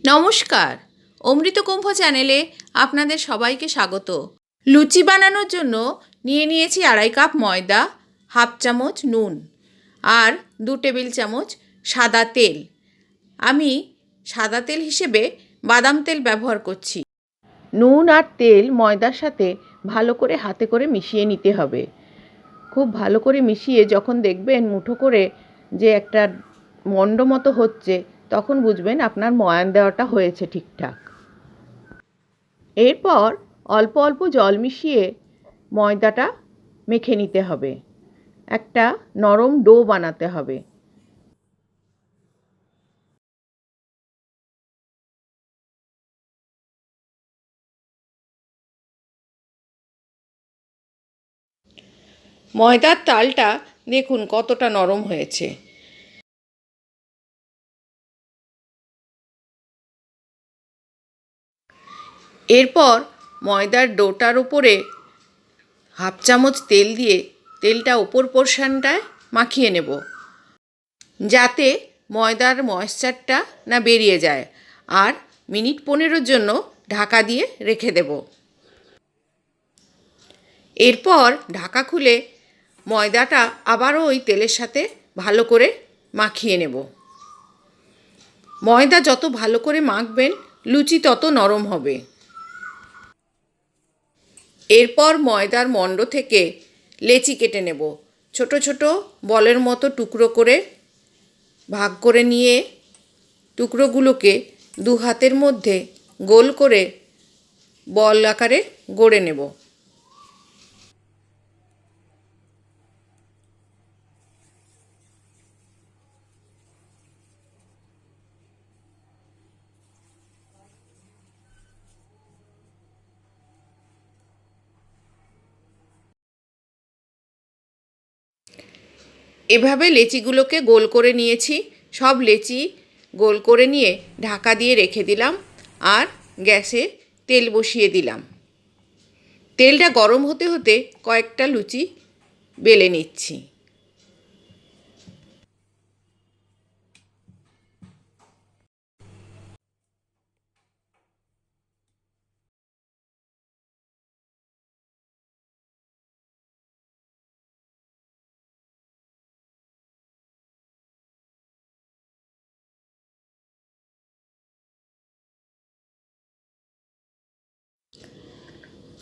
নমস্কার, অমৃত কুম্ভ চ্যানেলে আপনাদের সবাইকে স্বাগত। লুচি বানানোর জন্য নিয়ে নিয়েছি 2.5 কাপ ময়দা, হাফ চামচ নুন আর 2 টেবিল চামচ সাদা তেল। আমি সাদা তেল হিসেবে বাদাম তেল ব্যবহার করছি। নুন আর তেল ময়দার সাথে ভালো করে হাতে করে মিশিয়ে নিতে হবে। খুব ভালো করে মিশিয়ে যখন দেখবেন মুঠো করে যে একটা মণ্ড মতো হচ্ছে, তখন বুঝবেন আপনার ময়ান দেওয়াটা হয়েছে ঠিকঠাক। এরপর অল্প অল্প জল মিশিয়ে ময়দাটা মেখে নিতে হবে। একটা নরম ডো বানাতে হবে। ময়দার তালটা দেখুন কতটা নরম হয়েছে। এরপর ময়দার ডোটার উপরে হাফ চামচ তেল দিয়ে তেলটা ওপর পোর্শনটায় মাখিয়ে নেব, যাতে ময়দার ময়েশ্চারটা না বেরিয়ে যায়। আর মিনিট 15 জন্য ঢাকা দিয়ে রেখে দেব। এরপর ঢাকা খুলে ময়দাটা আবারও ওই তেলের সাথে ভালো করে মাখিয়ে নেব। ময়দা যত ভালো করে মাখবেন লুচি তত নরম হবে। এরপর ময়দার মণ্ড থেকে লেচি কেটে নেব। ছোট ছোট বলের মতো টুকরো করে ভাগ করে নিয়ে টুকরোগুলোকে 2 হাতের মধ্যে গোল করে বল আকারে গড়ে নেব। এভাবে লেচিগুলোকে গোল করে নিয়েছি। সব লেচি গোল করে নিয়ে ঢাকা দিয়ে রেখে দিলাম আর গ্যাসে তেল বসিয়ে দিলাম। তেলটা গরম হতে হতে কয়েকটা লুচি বেলে নিচ্ছি।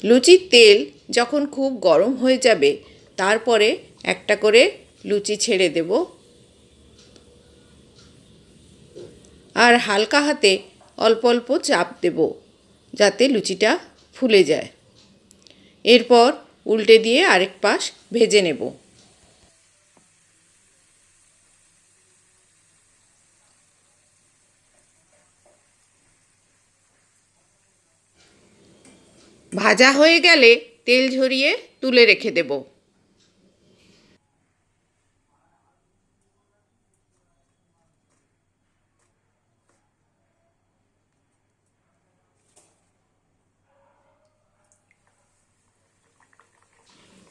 লুচির তেল যখন খুব গরম হয়ে যাবে, তারপরে একটা করে লুচি ছেড়ে দেব আর হালকা হাতে অল্প অল্প চাপ দেব, যাতে লুচিটা ফুলে যায়। এরপর উল্টে দিয়ে আরেক পাশ ভেজে নেব। ভাজা হয়ে গেলে তেল ঝরিয়ে তুলে রেখে দেব।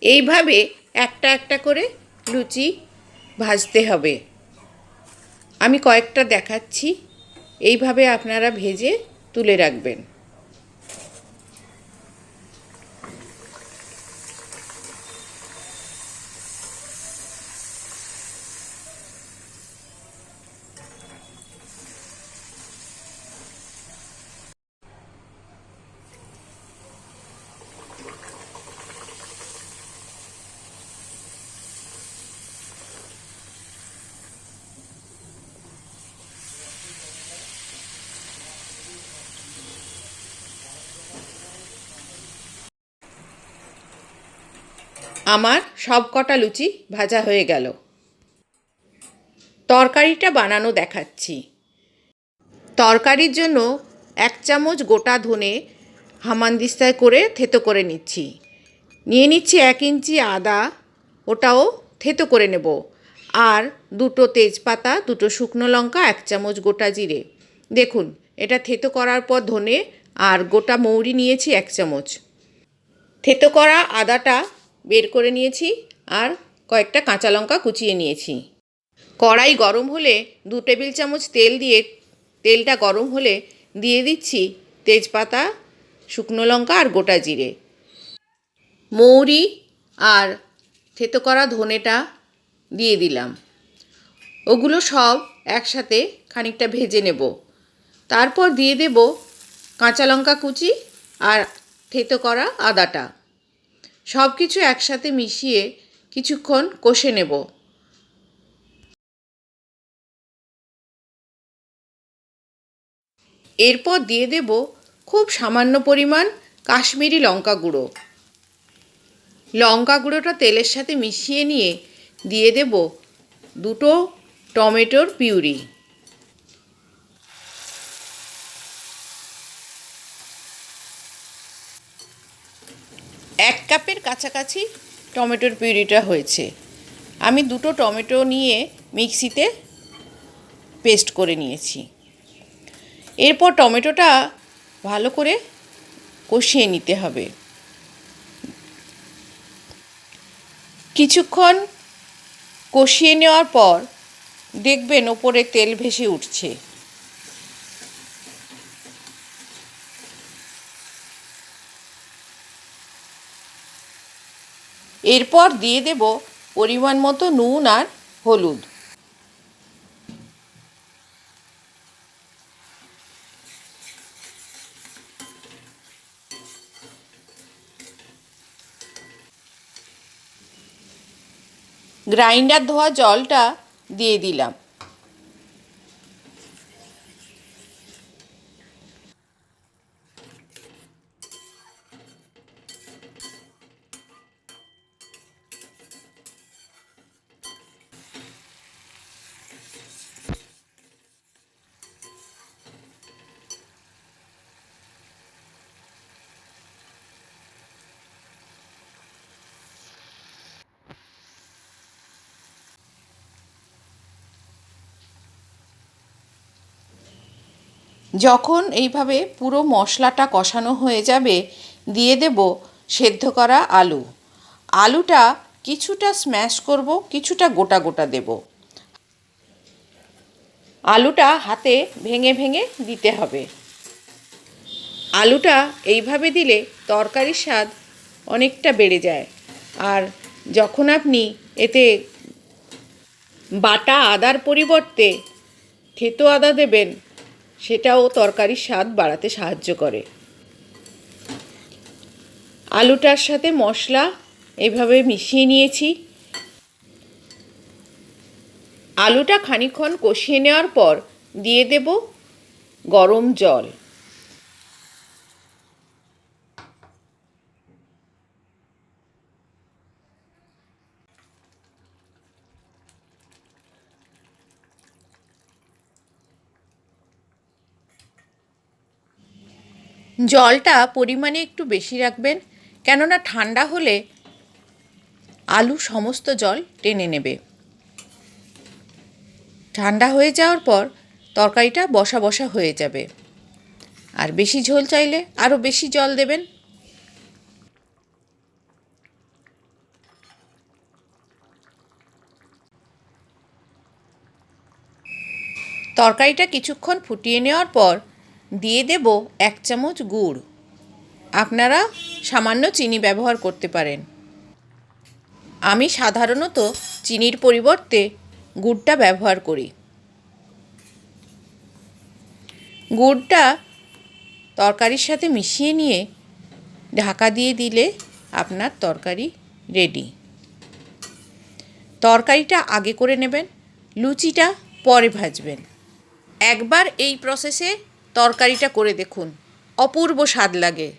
এইভাবে একটা একটা করে লুচি ভাজতে হবে। আমি কয়েকটা দেখাচ্ছি, এইভাবে আপনারা ভেজে তুলে রাখবেন। আমার সব কটা লুচি ভাজা হয়ে গেল। তরকারিটা বানানো দেখাচ্ছি। তরকারির জন্য 1 চামচ গোটা ধনে হামানদিস্তায় করে থেতো করে নিচ্ছি। নিয়ে নিচ্ছি 1 ইঞ্চি আদা, ওটাও থেতো করে নেব। আর 2টো তেজপাতা, 2টো শুকনো লঙ্কা, 1 চামচ গোটা জিরে। দেখুন, এটা থেতো করার পর ধনে আর গোটা মৌরি নিয়েছি 1 চামচ। থেতো করা আদাটা বের করে নিয়েছি আর কয়েকটা কাঁচা লঙ্কা কুচিয়ে নিয়েছি। কড়াই গরম হলে 2 টেবিল চামচ তেল দিয়ে তেলটা গরম হলে দিয়ে দিচ্ছি তেজপাতা, শুকনো লঙ্কা আর গোটা জিরে। মৌরি আর থেতো করা ধনেটা দিয়ে দিলাম। ওগুলো সব একসাথে খানিকটা ভেজে নেব। তারপর দিয়ে দেব কাঁচা লঙ্কা কুচি আর থেতো করা আদাটা। সব কিছু একসাথে মিশিয়ে কিছুক্ষণ কষে নেব। এরপর দিয়ে দেব খুব সামান্য পরিমাণ কাশ্মীরি লঙ্কা গুঁড়ো। লঙ্কা গুঁড়োটা তেলের সাথে মিশিয়ে নিয়ে দিয়ে দেব দুটো টমেটোর পিউরি। এক কাপের কাছাকাছি টমেটোর পিউরিটা হয়েছে। আমি দুটো টমেটো নিয়ে মিক্সিতে পেস্ট করে নিয়েছি। এরপর টমেটোটা ভালো করে কষিয়ে নিতে হবে। কিছুক্ষণ কষিয়ে নেওয়ার পর দেখবেন ওপরে তেল ভেসে উঠছে। এরপর দিয়ে দেব পরিমাণ মতো নুন আর হলুদ। গ্রাইন্ডার ধোয়া জলটা দিয়ে দিলাম। যখন এইভাবে পুরো মশলাটা কষানো হয়ে যাবে দিয়ে দেব সেদ্ধ করা আলু। আলুটা কিছুটা স্ম্যাশ করব, কিছুটা গোটা গোটা দেব। আলুটা হাতে ভেঙে ভেঙে দিতে হবে। আলুটা এইভাবে দিলে তরকারির স্বাদ অনেকটা বেড়ে যায়। আর যখন আপনি এতে বাটা আদার পরিবর্তে থেতো আদা দেবেন, সেটাও তরকারির স্বাদ বাড়াতে সাহায্য করে। আলুটার সাথে মশলা এভাবে মিশিয়ে নিয়েছি। আলুটা খানিকক্ষণ কষিয়ে নেওয়ার পর দিয়ে দেব গরম জল। জলটা পরিমাণে একটু বেশি রাখবেন, কেননা ঠান্ডা হলে আলু সমস্ত জল টেনে নেবে। ঠান্ডা হয়ে যাওয়ার পর তরকারিটা বসা বসা হয়ে যাবে। আর বেশি ঝোল চাইলে আরও বেশি জল দেবেন। তরকারিটা কিছুক্ষণ ফুটিয়ে নেওয়ার পর দিয়ে দেব 1 চামচ গুড়। আপনারা সামান্য চিনি ব্যবহার করতে পারেন। আমি সাধারণত চিনির পরিবর্তে গুড়টা ব্যবহার করি। গুড়টা তরকারির সাথে মিশিয়ে নিয়ে ঢাকা দিয়ে দিলে আপনার তরকারি রেডি। তরকারিটা আগে করে নেবেন, লুচিটা পরে ভাজবেন। একবার এই প্রসেসে তরকারিটা করে দেখুন, অপূর্ব স্বাদ লাগে।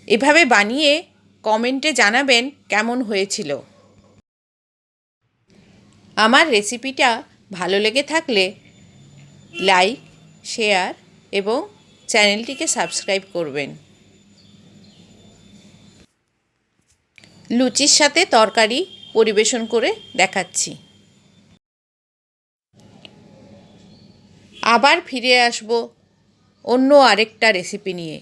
এভাবে বানিয়ে কমেন্টে জানাবেন কেমন হয়েছিল। আমার রেসিপিটা ভালো লেগে থাকলে লাইক, শেয়ার এবং চ্যানেলটিকে সাবস্ক্রাইব করবেন। লুচির সাথে তরকারি পরিবেশন করে দেখাচ্ছি। আবার ফিরে আসব অন্য আরেকটা রেসিপি নিয়ে।